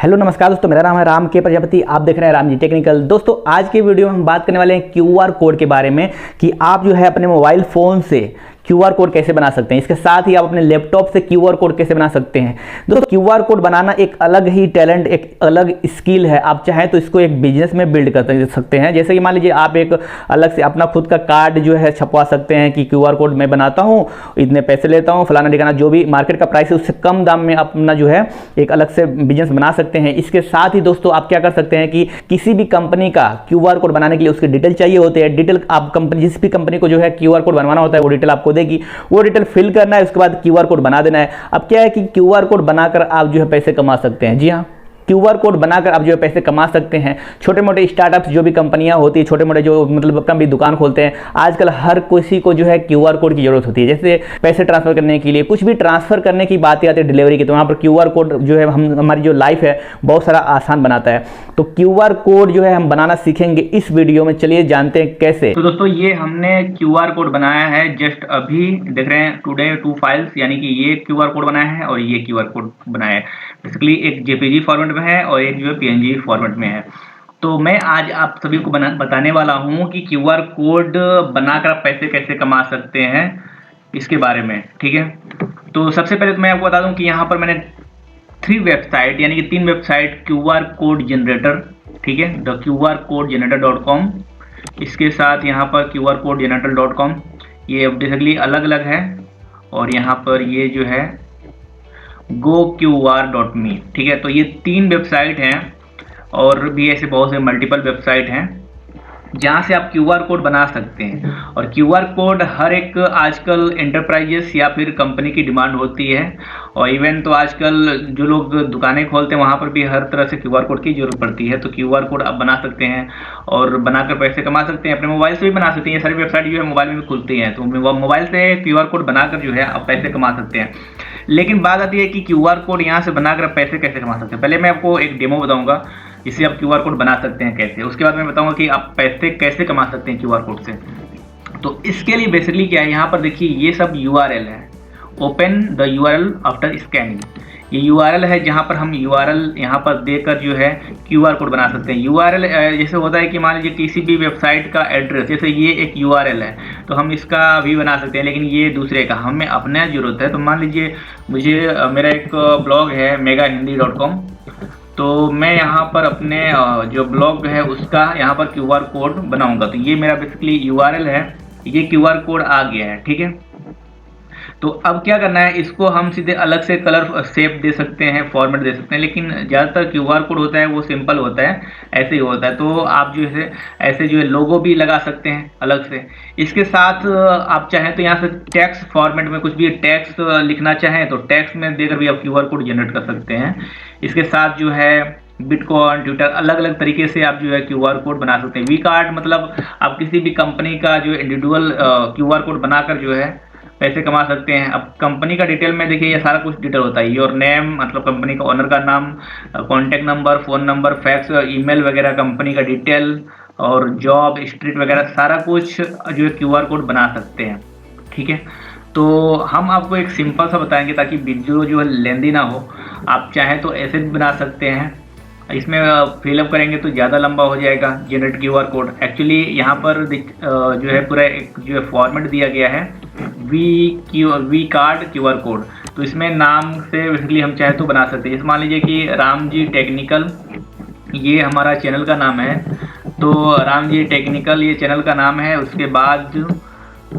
Hello नमस्कार दोस्तों, मेरा नाम है राम के प्रजापति। आप देख रहे हैं राम जी टेक्निकल। दोस्तों आज के वीडियो में हम बात करने वाले हैं क्यूआर कोड के बारे में कि आप जो है अपने मोबाइल फ़ोन से क्यूआर कोड कैसे बना सकते हैं। इसके साथ ही आप अपने लैपटॉप से क्यूआर कोड कैसे बना सकते हैं। दोस्तों क्यूआर कोड बनाना एक अलग ही टैलेंट, एक अलग स्किल है। आप चाहें तो इसको एक बिजनेस में बिल्ड कर सकते हैं। जैसे कि मान लीजिए आप एक अलग से अपना खुद का कार्ड जो है छपवा सकते हैं कि क्यूआर कोड मैं बनाता हूँ, इतने पैसे लेता हूँ, फलाना ठिकाना, जो भी मार्केट का प्राइस है उससे कम दाम में अपना जो है एक अलग से बिजनेस बना सकते हैं। इसके साथ ही दोस्तों आप क्या कर सकते हैं कि किसी भी कंपनी का क्यूआर कोड बनाने के लिए उसकी डिटेल चाहिए होती है। डिटेल आप कंपनी, जिस भी कंपनी को जो है क्यूआर कोड बनवाना होता है वो डिटेल आपको देगी, वो डिटेल फिल करना है, उसके बाद क्यूआर कोड बना देना है। अब क्या है कि क्यूआर कोड बनाकर आप जो है पैसे कमा सकते हैं। जी हाँ, क्यूआर कोड बनाकर आप जो है पैसे कमा सकते हैं। छोटे मोटे स्टार्टअप्स, जो भी कंपनियां होती है, छोटे मोटे जो मतलब अपना भी दुकान खोलते हैं, आजकल हर किसी को जो है क्यूआर कोड की जरूरत होती है। जैसे पैसे ट्रांसफर करने के लिए, कुछ भी ट्रांसफर करने की बात आती है डिलीवरी की, तो वहाँ पर क्यूआर कोड जो है हमारी जो लाइफ है बहुत सारा आसान बनाता है। तो क्यूआर कोड जो है हम बनाना सीखेंगे इस वीडियो में। चलिए जानते हैं कैसे। तो दोस्तों ये हमने क्यूआर कोड बनाया है, जस्ट अभी देख रहे हैं, टुडे 2 फाइल्स, यानी कि ये क्यूआर कोड बनाया है और ये क्यूआर कोड बनाया है। बेसिकली एक जेपीजी फॉर्मेट में है और एक जो है पीएनजी फॉर्मेट में है। तो मैं आज आप सभी को बताने वाला हूं कि क्यूआर कोड बनाकर आप पैसे कैसे कमा सकते हैं, इसके बारे में। ठीक है, तो सबसे पहले तो मैं आपको बता दूं कि यहाँ पर मैंने 3 वेबसाइट, यानी कि 3 वेबसाइट क्यूआर कोड जनरेटर, ठीक है, द qrcodegenerator.com, इसके साथ यहाँ पर qrcodegenerator.com, ये बेसिकली अलग अलग है। और यहाँ पर ये जो है goqr.me, ठीक है। तो ये 3 वेबसाइट हैं और भी ऐसे बहुत से मल्टीपल वेबसाइट हैं जहाँ से आप क्यूआर कोड बना सकते हैं। और क्यूआर कोड हर एक आजकल एंटरप्राइजेस या फिर कंपनी की डिमांड होती है। और इवन तो आजकल जो लोग दुकानें खोलते हैं वहाँ पर भी हर तरह से क्यूआर कोड की जरूरत पड़ती है। तो क्यूआर कोड आप बना सकते हैं और बनाकर पैसे कमा सकते हैं। अपने मोबाइल से भी बना सकते हैं। ये सारी वेबसाइट जो है मोबाइल में भी खुलती हैं, तो मोबाइल से क्यूआर कोड बनाकर जो है आप पैसे कमा सकते हैं। लेकिन बात आती है कि क्यूआर कोड यहाँ से बनाकर पैसे कैसे कमा सकते हैं। पहले मैं आपको एक डेमो बताऊंगा जिससे आप क्यूआर कोड बना सकते हैं कैसे। उसके बाद मैं बताऊंगा कि आप पैसे कैसे कमा सकते हैं क्यूआर कोड से। तो इसके लिए बेसिकली क्या है, यहाँ पर देखिए ये सब यूआरएल है। Open the URL after scanning, ये यूआरएल है जहाँ पर हम यूआरएल यहाँ पर देकर जो है क्यूआर कोड बना सकते हैं। यूआरएल जैसे होता है कि मान लीजिए किसी भी वेबसाइट का एड्रेस, जैसे ये एक यूआरएल है तो हम इसका भी बना सकते हैं, लेकिन ये दूसरे का, हमें अपना जरूरत है। तो मान लीजिए मुझे मेरा एक ब्लॉग है megahindy.com, तो मैं यहाँ पर अपने जो ब्लॉग है उसका यहाँ पर क्यूआर कोड बनाऊंगा। तो ये मेरा बेसिकली यूआरएल है, ये क्यूआर कोड आ गया है, ठीक है। तो अब क्या करना है, इसको हम सीधे अलग से कलर शेप दे सकते हैं, फॉर्मेट दे सकते हैं, लेकिन ज़्यादातर क्यूआर कोड होता है वो सिंपल होता है, ऐसे ही होता है। तो आप जो है ऐसे जो है लोगो भी लगा सकते हैं अलग से। इसके साथ आप चाहें तो यहाँ से टेक्स्ट फॉर्मेट में कुछ भी टेक्स्ट लिखना चाहें तो टेक्स्ट में देकर भी आप क्यूआर कोड जनरेट कर सकते हैं। इसके साथ जो है बिटकॉइन, ट्विटर, अलग अलग तरीके से आप जो है क्यूआर कोड बना सकते हैं। वी कार्ड मतलब आप किसी भी कंपनी का जो इंडिविजुअल क्यूआर कोड बनाकर जो है पैसे कमा सकते हैं। अब कंपनी का डिटेल में देखिए ये सारा कुछ डिटेल होता है। योर नेम मतलब कंपनी का ओनर का नाम, contact number, phone number, fax, email वगैरह, कंपनी का डिटेल और जॉब, स्ट्रीट वगैरह सारा कुछ जो है क्यूआर कोड बना सकते हैं, ठीक है। तो हम आपको एक सिंपल सा बताएंगे ताकि वीडियो जो है लेंदी ना हो। आप चाहें तो ऐसे भी बना सकते हैं, इसमें फिलअप करेंगे तो ज़्यादा लंबा हो जाएगा जनरेट क्यूआर कोड। एक्चुअली यहाँ पर जो है पूरा एक जो है फॉर्मेट दिया गया है वी कार्ड क्यूआर कोड। तो इसमें नाम से बेसिकली हम चाहे तो बना सकते हैं। जैसे मान लीजिए कि राम जी टेक्निकल ये हमारा चैनल का नाम है, तो राम जी टेक्निकल ये चैनल का नाम है। उसके बाद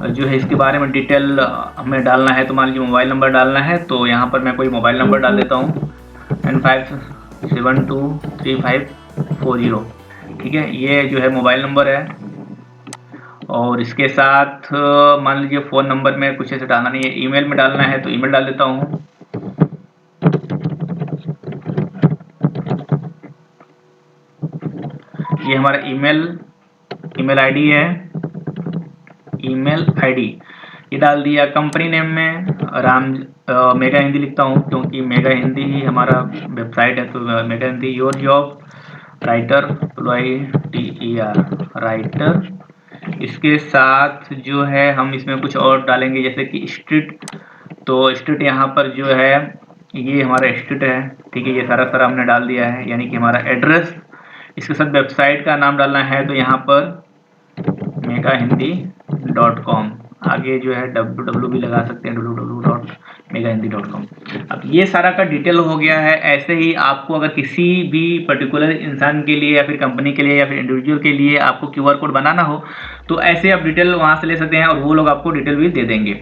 जो है इसके बारे में डिटेल हमें डालना है, तो मान लीजिए मोबाइल नंबर डालना है, तो यहाँ पर मैं कोई मोबाइल नंबर डाल देता हूँ 95723540, ठीक है। ये जो है मोबाइल नंबर है। और इसके साथ मान लीजिए फ़ोन नंबर में कुछ ऐसे डालना नहीं है, ईमेल में डालना है तो ईमेल डाल देता हूँ। ये हमारा ईमेल आईडी है, ईमेल आईडी ये डाल दिया। कंपनी नेम में मेगा हिंदी लिखता हूँ क्योंकि मेगा हिंदी ही हमारा वेबसाइट है। तो mega Hindi your job writer writer. इसके साथ जो है हम इसमें कुछ और डालेंगे, जैसे कि स्ट्रीट, तो स्ट्रीट यहाँ पर जो है ये हमारा स्टेट है, ठीक है, ये सारा हमने डाल दिया है, यानी कि हमारा एड्रेस, इसके साथ वेबसाइट का नाम डालना है, तो यहाँ पर megahindi.com, आगे जो है www भी लगा सकते हैं, www.megahindi.com। अब ये सारा का डिटेल हो गया है। ऐसे ही आपको अगर किसी भी पर्टिकुलर इंसान के लिए या फिर कंपनी के लिए या फिर इंडिविजुअल के लिए आपको QR कोड बनाना हो, तो ऐसे आप डिटेल वहाँ से ले सकते हैं और वो लोग आपको डिटेल भी दे देंगे,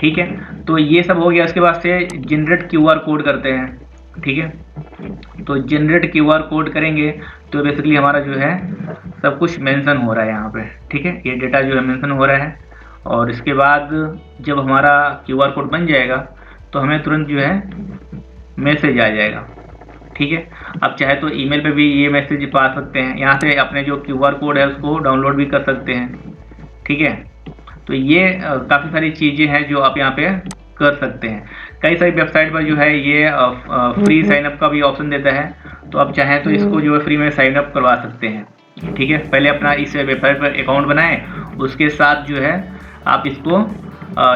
ठीक है। तो ये सब हो गया। उसके बाद से जनरेट QR कोड करते हैं, ठीक है। तो जनरेट QR कोड करेंगे तो बेसिकली हमारा जो है सब कुछ मेंशन हो रहा है यहाँ पे, ठीक है, ये डेटा जो है मेंशन हो रहा है। और इसके बाद जब हमारा QR कोड बन जाएगा तो हमें तुरंत जो है मैसेज आ जाएगा, ठीक है। अब चाहे तो ईमेल पे भी ये मैसेज पा सकते हैं, यहाँ से अपने जो QR कोड है उसको डाउनलोड भी कर सकते हैं, ठीक है। तो ये काफ़ी सारी चीज़ें हैं जो आप यहाँ पे कर सकते हैं। कई सारी वेबसाइट पर जो है ये फ्री साइन अप का भी ऑप्शन देता है, तो आप चाहें तो इसको जो है फ्री में साइन अप करवा सकते हैं, ठीक है। पहले अपना इस वेबसाइट पर अकाउंट बनाएं, उसके साथ जो है आप इसको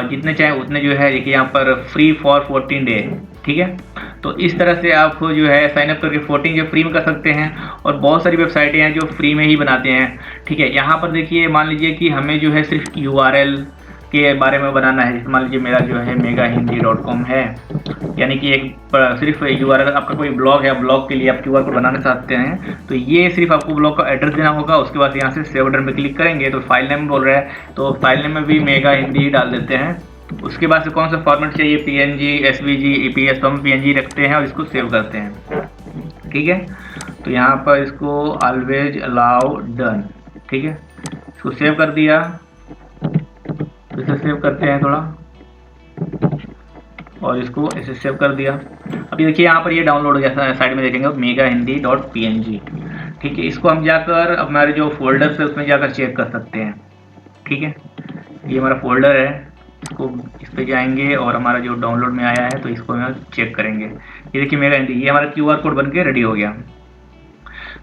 जितने चाहें उतने जो है देखिए यहाँ पर फ्री फॉर 14 डे, ठीक है। तो इस तरह से आप जो है साइन अप करके 14 जो फ्री में कर सकते हैं। और बहुत सारी वेबसाइटें हैं जो फ्री में ही बनाते हैं, ठीक है। यहाँ पर देखिए मान लीजिए कि हमें जो है सिर्फ URL के बारे में बनाना है, जैसे मान लीजिए मेरा जो है megahindi.com है, यानी कि एक सिर्फ URL, आपका कोई ब्लॉग है, ब्लॉग के लिए आप QR कोड बनाना चाहते हैं, तो ये सिर्फ आपको ब्लॉग का एड्रेस देना होगा। उसके बाद यहाँ से सेव बटन पे क्लिक करेंगे तो फाइल नेम बोल रहा है, तो फाइल नेम में भी megahindi डाल देते हैं। उसके बाद से कौन सा फॉर्मेट चाहिए, PNG, SVG, EPS, तो हम PNG रखते हैं और इसको सेव करते हैं, ठीक है। तो यहाँ पर इसको ऑलवेज अलाउ डन, ठीक है, इसको सेव कर दिया। तो इसे सेव करते हैं थोड़ा और इसको ऐसे सेव कर दिया। अभी देखिए यहाँ पर ये डाउनलोड हो गया, साइड में देखेंगे megahindi.png, ठीक है। इसको हम जाकर हमारे जो फोल्डर है उसमें जाकर चेक कर सकते हैं, ठीक है। ये हमारा फोल्डर है, इसको इस पे जाएंगे और हमारा जो डाउनलोड में आया है तो इसको हम चेक करेंगे। ये देखिए megahindi, ये हमारा QR कोड बन के रेडी हो गया।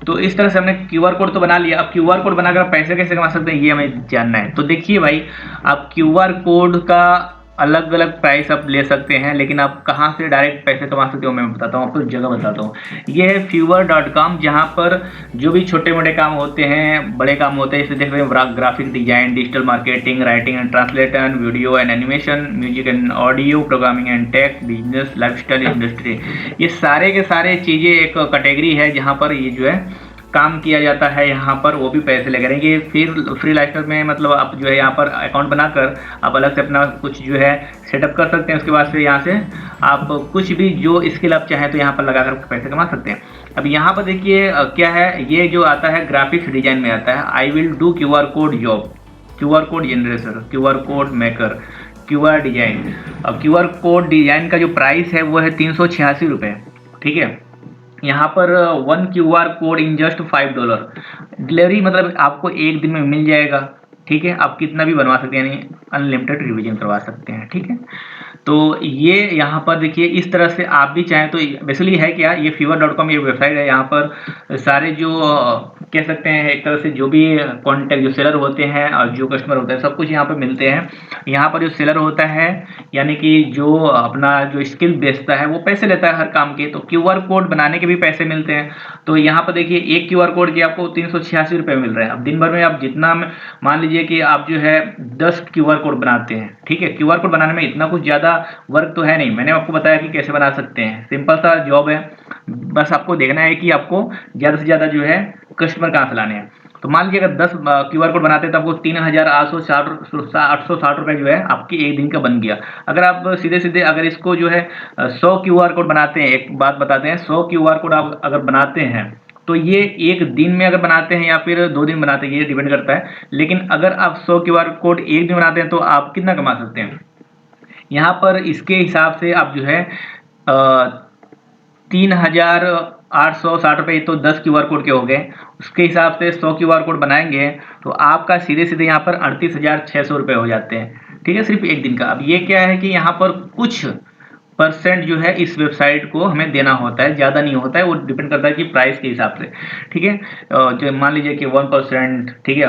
तो इस तरह से हमने QR कोड तो बना लिया। अब QR कोड बनाकर पैसे कैसे कमा सकते हैं ये हमें जानना है। तो देखिए भाई, आप QR कोड का अलग अलग प्राइस आप ले सकते हैं, लेकिन आप कहाँ से डायरेक्ट पैसे कमा सकते हो मैं बताता हूँ आपको, जगह बताता हूँ। ये है fiverr.com, जहाँ पर जो भी छोटे मोटे काम होते हैं, बड़े काम होते हैं, इसे देख रहे हैं, graphic design, digital marketing, writing and translation, video and animation, music and audio, programming and tech, business, lifestyle, industry, ये सारे के सारे चीज़ें एक कैटेगरी है जहाँ पर ये जो है काम किया जाता है। यहाँ पर वो भी पैसे लगे रहेंगे। फिर फ्री लाइफस्टाइल में मतलब आप जो है यहाँ पर अकाउंट बनाकर आप अलग से अपना कुछ जो है सेटअप कर सकते हैं। उसके बाद से यहाँ से आप कुछ भी जो स्किल आप चाहें तो यहाँ पर लगाकर पैसे कमा सकते हैं। अब यहाँ पर देखिए क्या है, ये जो आता है ग्राफिक्स डिजाइन में आता है, I will do QR code job, QR code generator, QR code maker, QR design. अब QR कोड डिजाइन का जो प्राइस है वो है 386 रुपये, ठीक है। यहाँ पर 1 QR code in just $5, delivery मतलब आपको एक दिन में मिल जाएगा, ठीक है। आप कितना भी बनवा सकते हैं, यानी अनलिमिटेड रिवीजन करवा सकते हैं, ठीक है। तो ये यहाँ पर देखिए इस तरह से आप भी चाहें तो बेसिकली है क्या, ये fiverr.com ये वेबसाइट है। यहाँ पर सारे जो कह सकते हैं एक तरह से जो भी कॉन्टैक्ट जो सेलर होते हैं और जो कस्टमर होते हैं सब कुछ यहाँ पर मिलते हैं। यहाँ पर जो सेलर होता है यानी कि जो अपना जो स्किल बेचता है वो पैसे लेता है हर काम के, तो QR कोड बनाने के भी पैसे मिलते हैं। तो यहाँ पर देखिए एक QR कोड की आपको 386 रुपये मिल रहे हैं। अब दिन भर में आप जितना, मान लीजिए कि आप जो है 10 QR कोड बनाते हैं, ठीक है। QR कोड बनाने में इतना कुछ ज़्यादा वर्क तो है नहीं, मैंने आपको बताया कि कैसे बना सकते हैं, सिंपल सा जॉब है। बस आपको देखना है कि आपको ज़्यादा से ज़्यादा जो है कस्टमर कहाँ से लाने हैं। तो मान लीजिए अगर 10 QR कोड बनाते हैं तो आपको 3860 रुपये जो है आपकी एक दिन का बन गया। अगर आप सीधे सीधे अगर इसको जो है 100 QR कोड बनाते हैं, एक बात बताते हैं, 100 QR कोड आप अगर बनाते हैं तो ये एक दिन में अगर बनाते हैं या फिर 2 दिन बनाते हैं ये डिपेंड करता है। लेकिन अगर आप 100 QR कोड एक दिन बनाते हैं तो आप कितना कमा सकते हैं। यहाँ पर इसके हिसाब से आप जो है 3860 रुपये तो 10 QR कोड के हो गए। उसके हिसाब से 100 QR कोड बनाएंगे तो आपका सीधे सीधे यहाँ पर 38,600 रुपये हो जाते हैं, ठीक है, सिर्फ एक दिन का। अब ये क्या है कि यहाँ पर कुछ % जो है इस वेबसाइट को हमें देना होता है, ज़्यादा नहीं होता है, वो डिपेंड करता है कि प्राइस के हिसाब से, ठीक है। जो मान लीजिए कि 1%, ठीक है,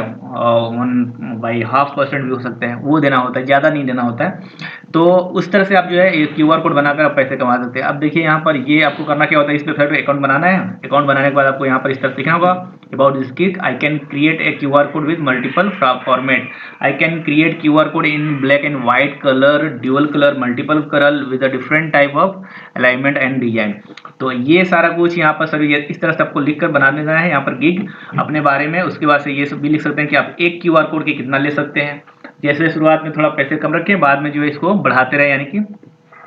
1/2% भी हो सकते हैं, वो देना होता है, ज़्यादा नहीं देना होता है। तो उस तरह से आप जो है QR कोड बनाकर आप पैसे कमा सकते हैं। अब देखिए यहाँ पर ये आपको करना क्या होता है, इस वेबसाइट पे अकाउंट बनाना है। अकाउंट बनाने के बाद आपको यहाँ पर इस तरह से लिखना होगा about this kick, I can create a QR code with multiple format, I can create QR code in black and white colour, dual colour, multiple colour with a different type of alignment and design. तो ये सारा कुछ यहाँ पर सभी इस तरह से आपको लिख कर बना देना है यहाँ पर गिग अपने बारे में। उसके बाद से ये सब भी लिख सकते हैं कि आप एक QR कोड के कितना ले सकते हैं। जैसे शुरुआत में थोड़ा पैसे कम रखें, बाद में जो है इसको बढ़ाते रहे, यानी कि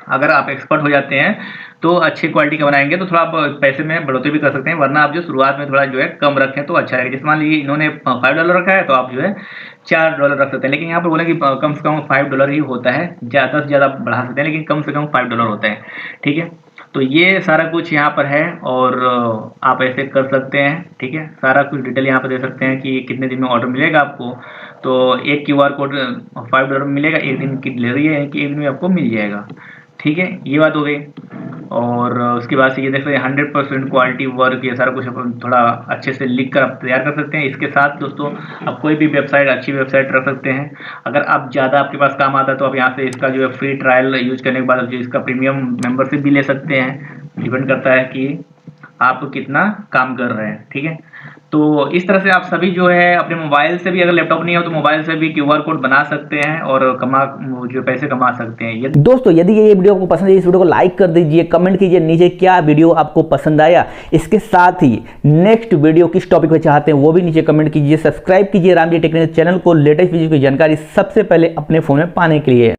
अगर आप एक्सपर्ट हो जाते हैं तो अच्छी क्वालिटी का बनाएंगे तो थोड़ा आप पैसे में बढ़ोतरी भी कर सकते हैं, वरना आप जो शुरुआत में थोड़ा जो है कम रखें तो अच्छा रहेगा। जैसे मान लीजिए इन्होंने $5 रखा है तो आप जो है $4 रख सकते हैं, लेकिन यहाँ पर बोले कि कम से कम $5 ही होता है, ज़्यादा से ज़्यादा बढ़ा सकते हैं लेकिन कम से कम $5 होता है, ठीक है। तो ये सारा कुछ यहाँ पर है और आप ऐसे कर सकते हैं, ठीक है। सारा कुछ डिटेल यहाँ पर दे सकते हैं कि कितने दिन में ऑर्डर मिलेगा आपको। तो एक QR कोड $5 में मिलेगा, एक दिन की डिलीवरी है कि एक दिन में आपको मिल जाएगा, ठीक है। ये बात हो गई। और उसके बाद से ये देख सकते हैं 100% क्वालिटी वर्क, ये सारा कुछ अपन थोड़ा अच्छे से लिख कर आप तैयार कर सकते हैं। इसके साथ दोस्तों आप कोई भी वेबसाइट, अच्छी वेबसाइट रख सकते हैं। अगर आप ज़्यादा आपके पास काम आता है तो आप यहाँ से इसका जो है फ्री ट्रायल यूज करने के बाद जो इसका प्रीमियम मेंबरशिप भी ले सकते हैं। डिपेंड करता है कि आप कितना काम कर रहे हैं, ठीक है। तो इस तरह से आप सभी जो है अपने मोबाइल से भी, अगर लैपटॉप नहीं हो तो मोबाइल से भी QR कोड बना सकते हैं और जो पैसे कमा सकते हैं। दोस्तों यदि ये वीडियो आपको पसंद है, इस वीडियो को लाइक कर दीजिए, कमेंट कीजिए नीचे क्या वीडियो आपको पसंद आया। इसके साथ ही नेक्स्ट वीडियो किस टॉपिक पे चाहते हैं वो भी नीचे कमेंट कीजिए। सब्सक्राइब कीजिए रामजी टेक्निकल चैनल को, लेटेस्ट वीडियो की जानकारी सबसे पहले अपने फोन में पाने के लिए।